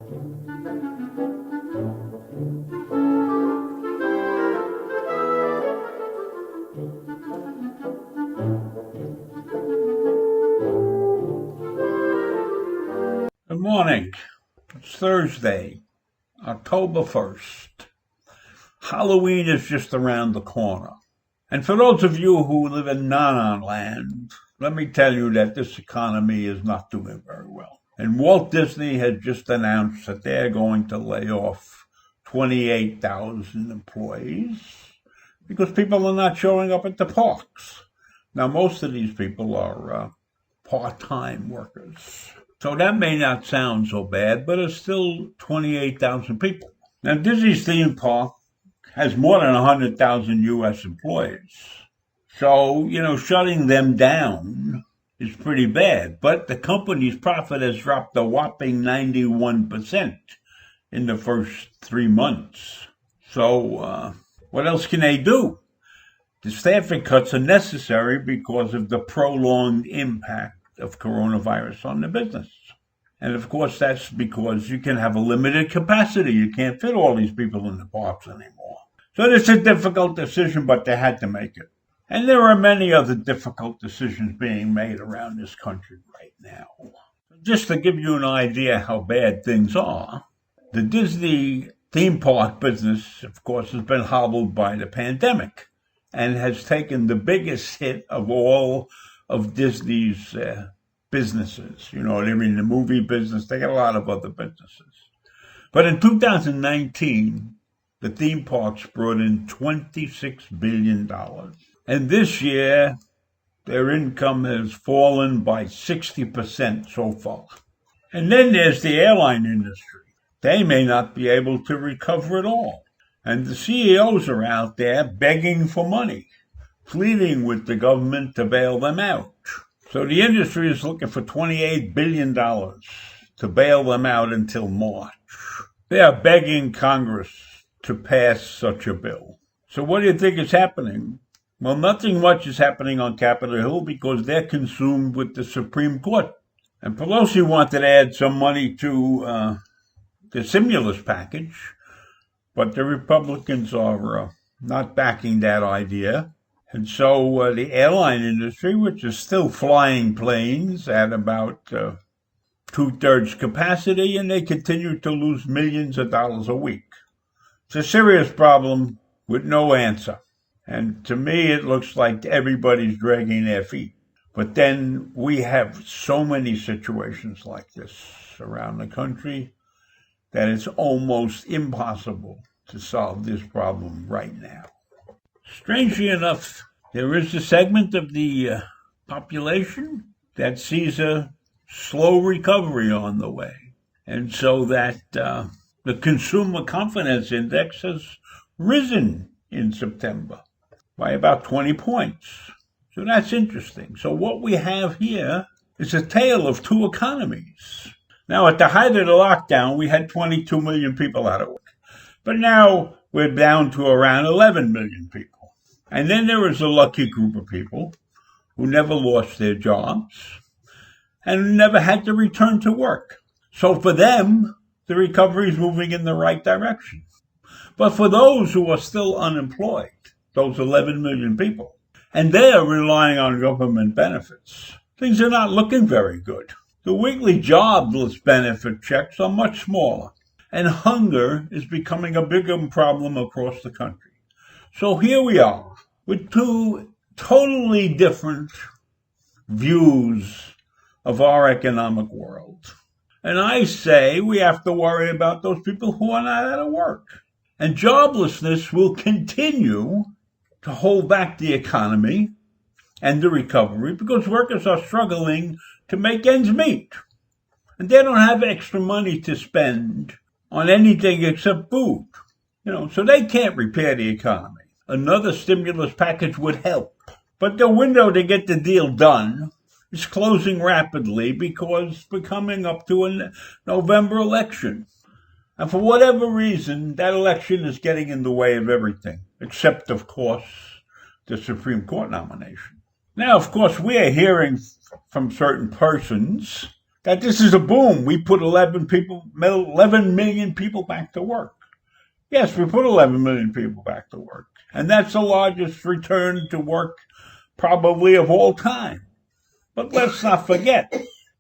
Good morning. It's Thursday, October 1st. Halloween is just around the corner. And for those of you who live in non land, let me tell you that this economy is not doing very well. And Walt Disney has just announced that they're going to lay off 28,000 employees because people are not showing up at the parks. Now, most of these people are part-time workers. So that may not sound so bad, but it's still 28,000 people. Now, Disney's theme park has more than 100,000 U.S. employees. So, shutting them down is pretty bad. But the company's profit has dropped a whopping 91% in the first 3 months. So, what else can they do? The staffing cuts are necessary because of the prolonged impact of coronavirus on the business. And of course, that's because you can have a limited capacity. You can't fit all these people in the parks anymore. So it's a difficult decision, but they had to make it. And there are many other difficult decisions being made around this country right now. Just to give you an idea how bad things are, the Disney theme park business, of course, has been hobbled by the pandemic and has taken the biggest hit of all of Disney's businesses. They're in the movie business. They got a lot of other businesses. But in 2019, the theme parks brought in $26 billion. And this year, their income has fallen by 60% so far. And then there's the airline industry. They may not be able to recover at all. And the CEOs are out there begging for money, pleading with the government to bail them out. So the industry is looking for $28 billion to bail them out until March. They are begging Congress to pass such a bill. So what do you think is happening? Well, nothing much is happening on Capitol Hill because they're consumed with the Supreme Court. And Pelosi wanted to add some money to the stimulus package, but the Republicans are not backing that idea. And so the airline industry, which is still flying planes at about 2/3 capacity, and they continue to lose millions of dollars a week. It's a serious problem with no answer. And to me, it looks like everybody's dragging their feet. But then we have so many situations like this around the country that it's almost impossible to solve this problem right now. Strangely enough, there is a segment of the population that sees a slow recovery on the way. And so that the Consumer Confidence Index has risen in September by about 20 points. So that's interesting. So what we have here is a tale of two economies. Now, at the height of the lockdown, we had 22 million people out of work. But now we're down to around 11 million people. And then there is a lucky group of people who never lost their jobs and never had to return to work. So for them, the recovery is moving in the right direction. But for those who are still unemployed, those 11 million people, and they are relying on government benefits, things are not looking very good. The weekly jobless benefit checks are much smaller, and hunger is becoming a bigger problem across the country. So here we are with two totally different views of our economic world. And I say we have to worry about those people who are not out of work. And joblessness will continue to hold back the economy and the recovery because workers are struggling to make ends meet. And they don't have extra money to spend on anything except food. So they can't repair the economy. Another stimulus package would help. But the window to get the deal done is closing rapidly because we're coming up to a November election. And for whatever reason, that election is getting in the way of everything, except, of course, the Supreme Court nomination. Now, of course, we are hearing from certain persons that this is a boom. We put 11 million people back to work. Yes, we put 11 million people back to work. And that's the largest return to work probably of all time. But let's not forget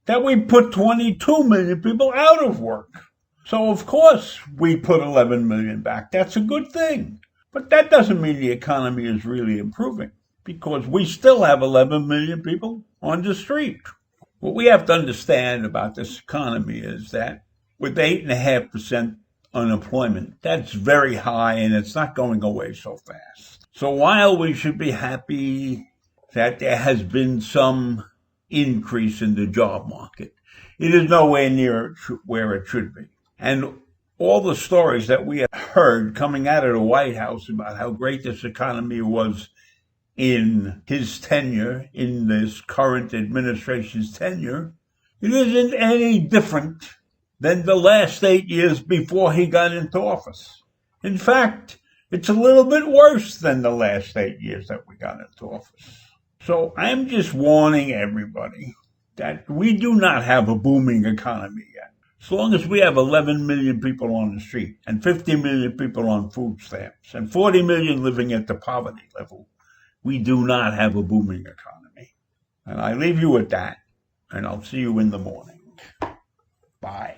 that we put 22 million people out of work. So of course we put 11 million back. That's a good thing. But that doesn't mean the economy is really improving, because we still have 11 million people on the street. What we have to understand about this economy is that with 8.5% unemployment, that's very high, and it's not going away so fast. So while we should be happy that there has been some increase in the job market, it is nowhere near where it should be. And all the stories that we have heard coming out of the White House about how great this economy was in his tenure, in this current administration's tenure, it isn't any different than the last 8 years before he got into office. In fact, it's a little bit worse than the last 8 years that we got into office. So I'm just warning everybody that we do not have a booming economy yet. As long as we have 11 million people on the street and 50 million people on food stamps and 40 million living at the poverty level, we do not have a booming economy. And I leave you with that, and I'll see you in the morning. Bye.